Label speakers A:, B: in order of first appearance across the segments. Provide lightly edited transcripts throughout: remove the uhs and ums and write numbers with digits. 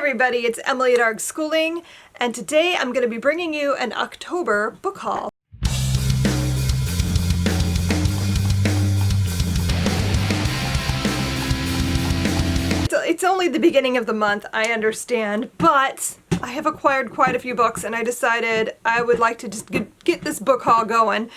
A: everybody, it's Emily at ARG Schooling, and today I'm going to be bringing you an October book haul. It's only the beginning of the month, I understand, but I have acquired quite a few books and I decided I would like to just get this book haul going.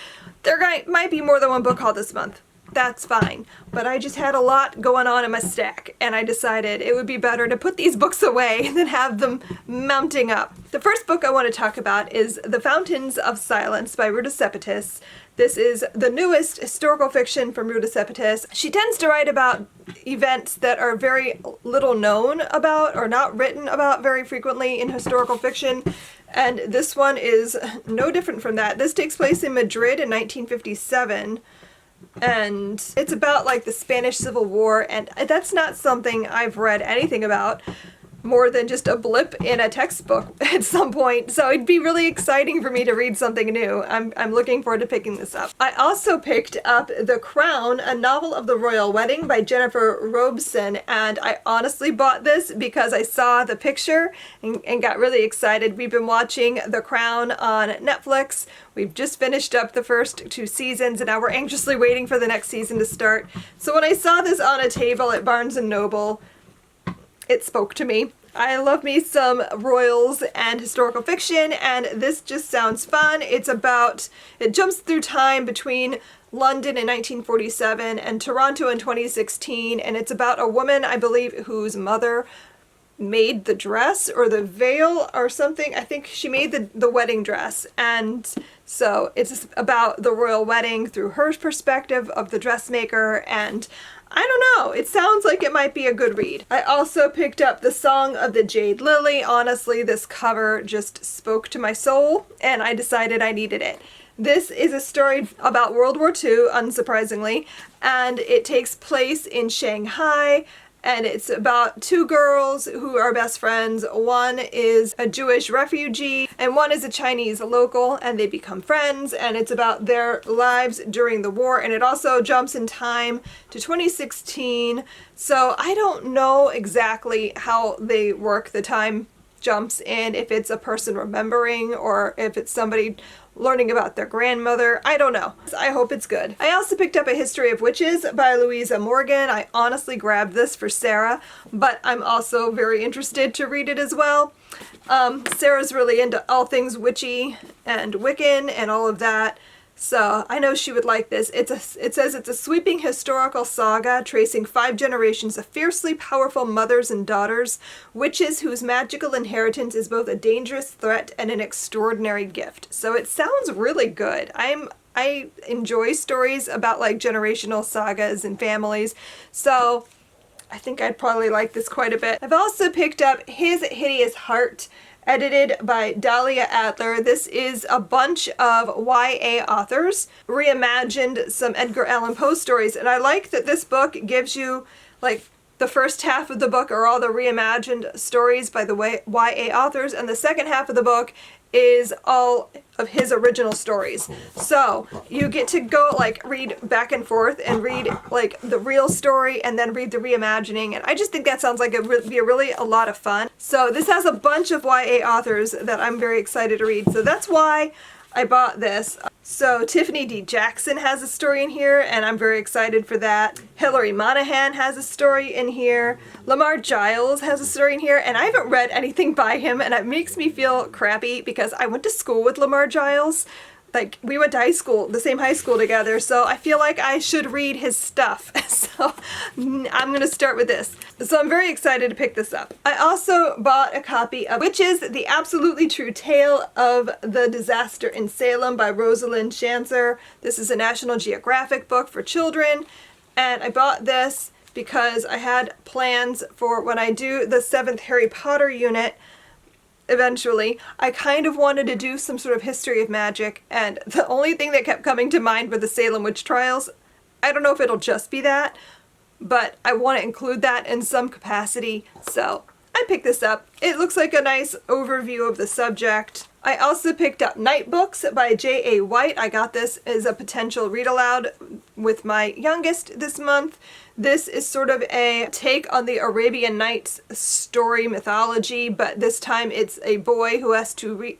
A: There might be more than one book haul this month. That's fine, but I just had a lot going on in my stack and I decided it would be better to put these books away than have them mounting up. The first book I want to talk about is The Fountains of Silence by Ruta Sepetys. This is the newest historical fiction from Ruta Sepetys. She tends to write about events that are very little known about or not written about very frequently in historical fiction, and this one is no different from that. This takes place in Madrid in 1957. And it's about like the Spanish Civil War, and that's not something I've read anything about more than just a blip in a textbook at some point, so it'd be really exciting for me to read something new. I'm looking forward to picking this up. I also picked up The Crown, a novel of the royal wedding by Jennifer Robson, and I honestly bought this because I saw the picture and got really excited. We've been watching The Crown on Netflix. We've just finished up the first 2 seasons and now we're anxiously waiting for the next season to start. So when I saw this on a table at Barnes & Noble, it spoke to me. I love me some royals and historical fiction, and this just sounds fun. It jumps through time between London in 1947 and Toronto in 2016, and it's about a woman, I believe, whose mother made the dress or the veil or something. I think she made the wedding dress, and so it's about the royal wedding through her perspective of the dressmaker, and I don't know, it sounds like it might be a good read. I also picked up The Song of the Jade Lily. Honestly, this cover just spoke to my soul and I decided I needed it. This is a story about World War II, unsurprisingly, and it takes place in Shanghai. And it's about 2 girls who are best friends. One is a Jewish refugee and one is a Chinese local, and they become friends, and it's about their lives during the war, and it also jumps in time to 2016. So I don't know exactly how they work the time jumps in, if it's a person remembering or if it's somebody learning about their grandmother. I don't know. I hope it's good. I also picked up A History of Witches by Louisa Morgan. I honestly grabbed this for Sarah, but I'm also very interested to read it as well. Sarah's really into all things witchy and Wiccan and all of that, so I know she would like this. It says it's a sweeping historical saga tracing 5 generations of fiercely powerful mothers and daughters, witches whose magical inheritance is both a dangerous threat and an extraordinary gift. So it sounds really good. I enjoy stories about like generational sagas and families, so I think I'd probably like this quite a bit. I've also picked up His Hideous Heart, edited by Dahlia Adler. This is a bunch of YA authors reimagined some Edgar Allan Poe stories, and I like that this book gives you, like, the first half of the book are all the reimagined stories by the YA authors, and the second half of the book is all of his original stories. So you get to go like read back and forth and read like the real story and then read the reimagining, and I just think that sounds like it would be really a lot of fun. So this has a bunch of YA authors that I'm very excited to read, so that's why I bought this. So Tiffany D. Jackson has a story in here, and I'm very excited for that. Hilary Monahan has a story in here. Lamar Giles has a story in here, and I haven't read anything by him, and it makes me feel crappy because I went to school with Lamar Giles. Like, we went to high school, the same high school together, so I feel like I should read his stuff. So I'm going to start with this. So I'm very excited to pick this up. I also bought a copy of Witches, The Absolutely True Tale of the Disaster in Salem by Rosalind Shancer. This is a National Geographic book for children, and I bought this because I had plans for when I do the 7th Harry Potter unit. Eventually, I kind of wanted to do some sort of history of magic, and the only thing that kept coming to mind were the Salem witch trials. I don't know if it'll just be that, but I want to include that in some capacity, so I picked this up. It looks like a nice overview of the subject. I also picked up Night Books by J.A. White. I got this as a potential read aloud with my youngest this month. This is sort of a take on the Arabian Nights story mythology, but this time it's a boy who has to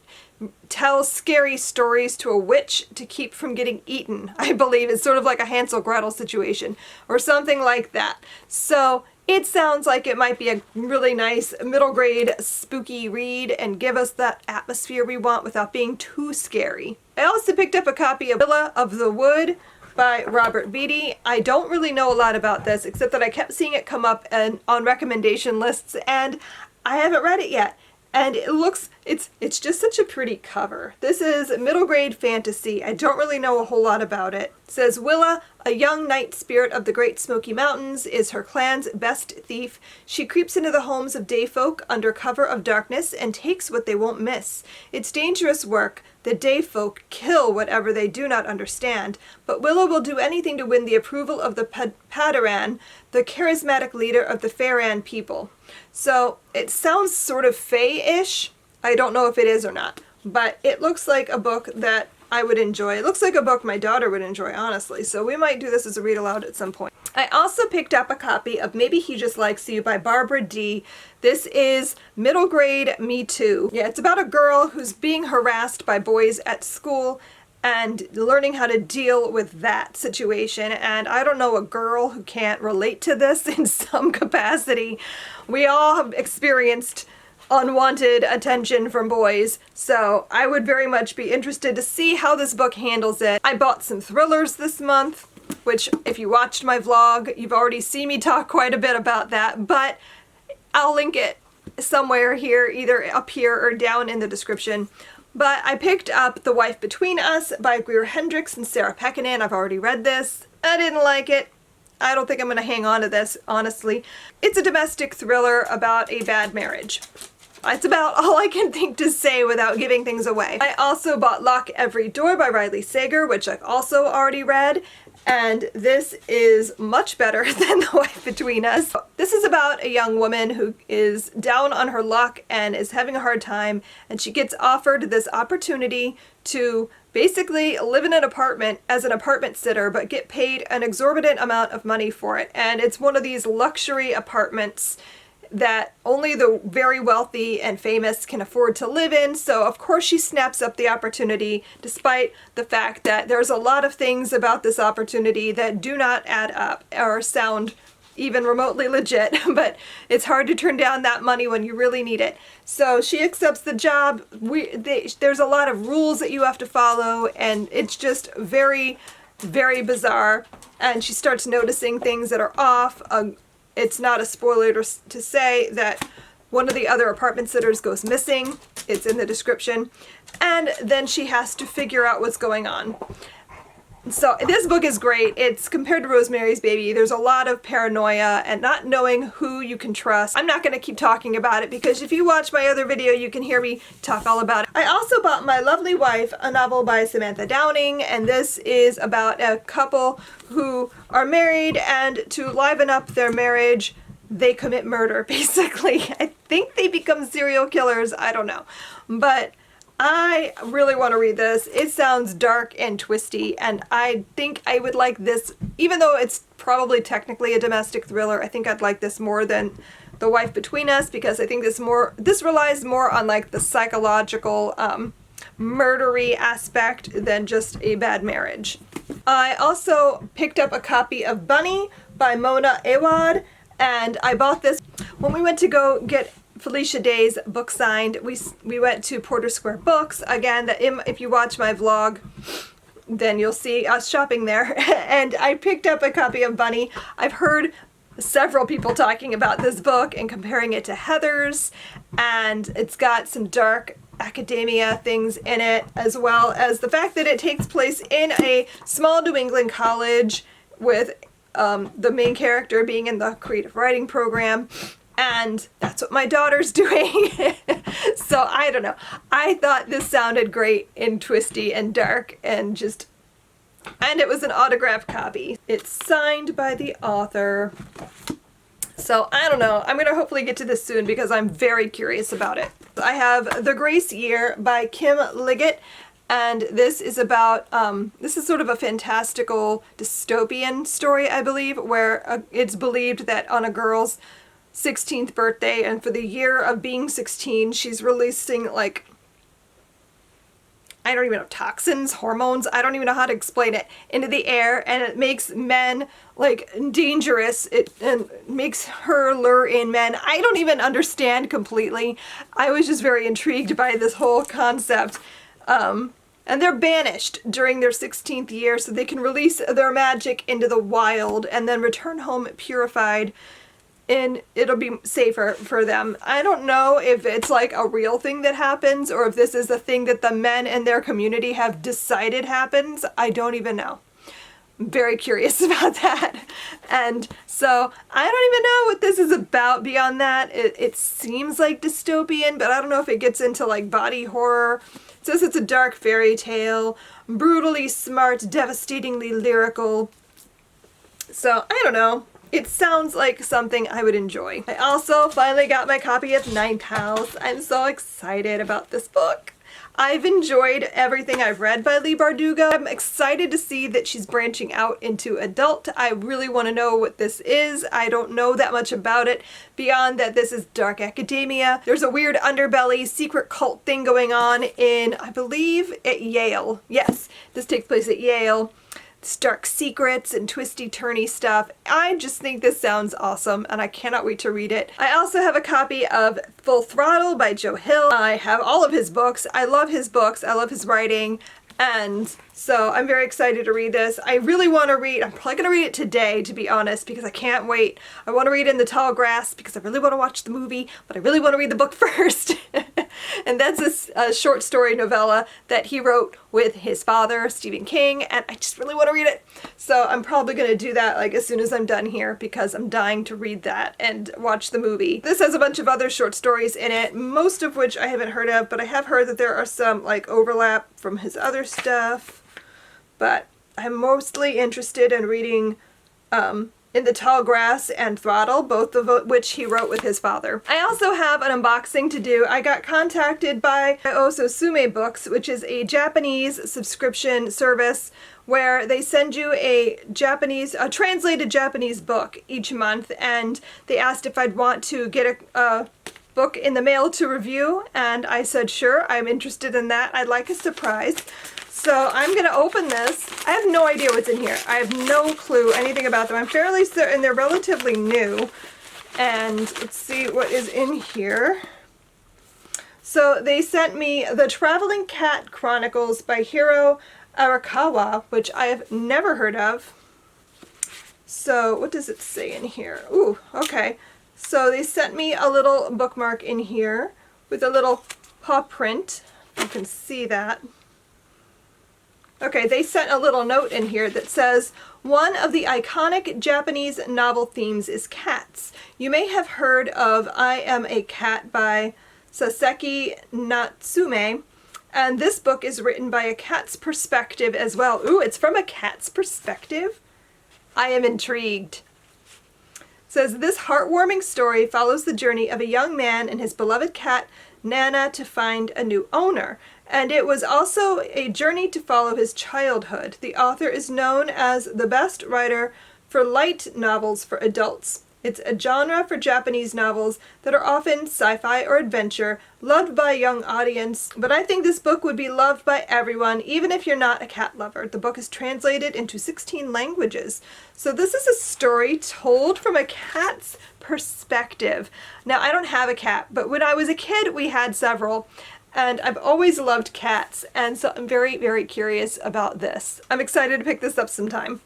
A: tell scary stories to a witch to keep from getting eaten. I believe it's sort of like a Hansel Gretel situation or something like that. So it sounds like it might be a really nice middle grade spooky read and give us that atmosphere we want without being too scary. I also picked up a copy of Villa of the Wood by Robert Beatty. I don't really know a lot about this except that I kept seeing it come up on recommendation lists and I haven't read it yet. And it looks, it's just such a pretty cover. This is middle grade fantasy. I don't really know a whole lot about it. It says, Willa, a young night spirit of the Great Smoky Mountains, is her clan's best thief. She creeps into the homes of day folk under cover of darkness and takes what they won't miss. It's dangerous work. The day folk kill whatever they do not understand, but Willa will do anything to win the approval of the Padaran, the charismatic leader of the Faran people. So it sounds sort of Fae-ish. I don't know if it is or not, but it looks like a book that I would enjoy. It looks like a book my daughter would enjoy, honestly, so we might do this as a read aloud at some point. I also picked up a copy of Maybe He Just Likes You by Barbara D. This is middle grade Me Too. Yeah, it's about a girl who's being harassed by boys at school and learning how to deal with that situation. And I don't know a girl who can't relate to this in some capacity. We all have experienced unwanted attention from boys, so I would very much be interested to see how this book handles it. I bought some thrillers this month, which if you watched my vlog, you've already seen me talk quite a bit about that, but I'll link it somewhere here, either up here or down in the description. But I picked up The Wife Between Us by Greer Hendricks and Sarah Pekkanen. I've already read this. I didn't like it. I don't think I'm going to hang on to this, honestly. It's a domestic thriller about a bad marriage. That's about all I can think to say without giving things away. I also bought Lock Every Door by Riley Sager, which I've also already read, and this is much better than The Wife Between Us. This is about a young woman who is down on her luck and is having a hard time, and she gets offered this opportunity to basically live in an apartment as an apartment sitter, but get paid an exorbitant amount of money for it. And it's one of these luxury apartments that only the very wealthy and famous can afford to live in, so of course she snaps up the opportunity despite the fact that there's a lot of things about this opportunity that do not add up or sound even remotely legit, but it's hard to turn down that money when you really need it. So she accepts the job. There's a lot of rules that you have to follow, and it's just very, very bizarre, and she starts noticing things that are off. It's not a spoiler to say that one of the other apartment sitters goes missing. It's in the description. And then she has to figure out what's going on. So this book is great. It's compared to Rosemary's Baby. There's a lot of paranoia and not knowing who you can trust. I'm not going to keep talking about it because if you watch my other video, you can hear me talk all about it. I also bought My Lovely Wife, a novel by Samantha Downing, and this is about a couple who are married, and to liven up their marriage, they commit murder, basically. I think they become serial killers. I don't know. But I really want to read this. It sounds dark and twisty, and I think I would like this, even though it's probably technically a domestic thriller. I think I'd like this more than The Wife Between Us, because I think this relies more on like the psychological murdery aspect than just a bad marriage. I also picked up a copy of Bunny by Mona Awad, and I bought this when we went to go get Felicia Day's book signed. We went to Porter Square Books. Again, if you watch my vlog, then you'll see us shopping there. And I picked up a copy of Bunny. I've heard several people talking about this book and comparing it to Heathers, and it's got some dark academia things in it, as well as the fact that it takes place in a small New England college with the main character being in the creative writing program. And that's what my daughter's doing. So I don't know. I thought this sounded great and twisty and dark and it was an autographed copy. It's signed by the author. So I don't know. I'm going to hopefully get to this soon because I'm very curious about it. I have The Grace Year by Kim Liggett, and this is about, this is sort of a fantastical dystopian story, I believe, where it's believed that on a girl's 16th birthday, and for the year of being 16, she's releasing, like, I don't even know, toxins, hormones, I don't even know how to explain it, into the air, and it makes men, like, dangerous. And makes her lure in men. I don't even understand completely. I was just very intrigued by this whole concept. And they're banished during their 16th year so they can release their magic into the wild and then return home purified, and it'll be safer for them. I don't know if it's like a real thing that happens or if this is a thing that the men in their community have decided happens. I don't even know. I'm very curious about that. And so I don't even know what this is about beyond that. It seems like dystopian, but I don't know if it gets into like body horror. It says it's a dark fairy tale, brutally smart, devastatingly lyrical. So I don't know. It sounds like something I would enjoy. I also finally got my copy of Ninth House. I'm so excited about this book. I've enjoyed everything I've read by Leigh Bardugo. I'm excited to see that she's branching out into adult. I really want to know what this is. I don't know that much about it beyond that this is dark academia. There's a weird underbelly secret cult thing going on in, I believe, at Yale. Yes, this takes place at Yale. Dark secrets and twisty-turny stuff. I just think this sounds awesome and I cannot wait to read it. I also have a copy of Full Throttle by Joe Hill. I have all of his books. I love his books. I love his writing. And so I'm very excited to read this. I really want to read, I'm probably going to read it today, to be honest, because I can't wait. I want to read In the Tall Grass because I really want to watch the movie, but I really want to read the book first. And that's a short story novella that he wrote with his father, Stephen King, and I just really want to read it. So I'm probably going to do that like as soon as I'm done here because I'm dying to read that and watch the movie. This has a bunch of other short stories in it, most of which I haven't heard of, but I have heard that there are some like overlap from his other stuff. But I'm mostly interested in reading In the Tall Grass and Throttle, both of which he wrote with his father. I also have an unboxing to do. I got contacted by Ososume Books, which is a Japanese subscription service where they send you a translated Japanese book each month, and they asked if I'd want to get a book in the mail to review, and I said sure, I'm interested in that. I'd like a surprise. So I'm going to open this. I have no idea what's in here. I have no clue anything about them. I'm fairly certain they're relatively new. And let's see what is in here. So they sent me The Traveling Cat Chronicles by Hiro Arakawa, which I have never heard of. So what does it say in here? Ooh, okay. So they sent me a little bookmark in here with a little paw print. You can see that. Okay, they sent a little note in here that says, one of the iconic Japanese novel themes is cats. You may have heard of I Am a Cat by Saseki Natsume, and this book is written by a cat's perspective as well. Ooh, it's from a cat's perspective? I am intrigued. It says, this heartwarming story follows the journey of a young man and his beloved cat, Nana, to find a new owner. And it was also a journey to follow his childhood. The author is known as the best writer for light novels for adults. It's a genre for Japanese novels that are often sci-fi or adventure, loved by a young audience. But I think this book would be loved by everyone, even if you're not a cat lover. The book is translated into 16 languages. So this is a story told from a cat's perspective. Now, I don't have a cat, but when I was a kid, we had several. And I've always loved cats, and so I'm very, very curious about this. I'm excited to pick this up sometime.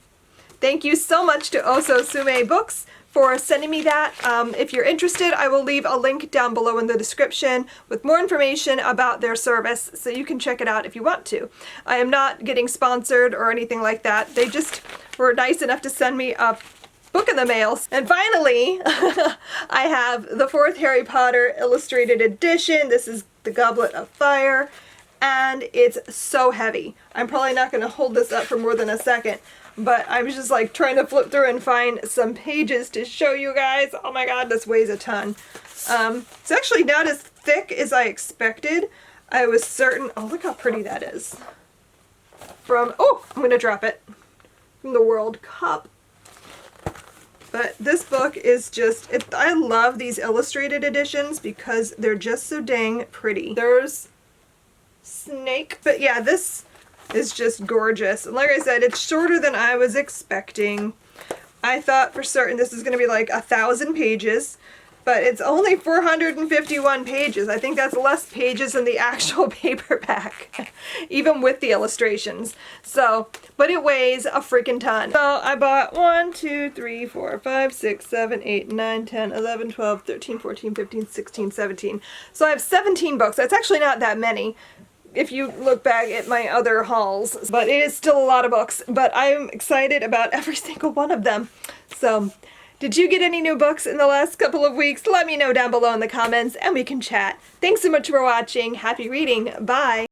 A: Thank you so much to Ososume Books for sending me that. If you're interested, I will leave a link down below in the description with more information about their service, so you can check it out if you want to. I am not getting sponsored or anything like that. They just were nice enough to send me a book in the mail. And finally, I have the 4th Harry Potter Illustrated Edition. This is The Goblet of Fire, and it's so heavy. I'm probably not going to hold this up for more than a second. but I was just like trying to flip through and find some pages to show you guys. Oh my god, this weighs a ton. It's actually not as thick as I expected. I was certain, oh look how pretty that is. Oh, I'm gonna drop it. From the World Cup. But this book is just, I love these illustrated editions because they're just so dang pretty. There's Snake, but yeah, this is just gorgeous. And like I said, it's shorter than I was expecting. I thought for certain this is going to be like 1,000 pages, but it's only 451 pages. I think that's less pages than the actual paperback, even with the illustrations. So, but it weighs a freaking ton. So I bought 1, 2, 3, 4, 5, 6, 7, 8, 9, 10, 11, 12, 13, 14, 15, 16, 17. So I have 17 books. That's actually not that many if you look back at my other hauls, but it is still a lot of books, but I'm excited about every single one of them. So, did you get any new books in the last couple of weeks? Let me know down below in the comments and we can chat. Thanks so much for watching. Happy reading. Bye.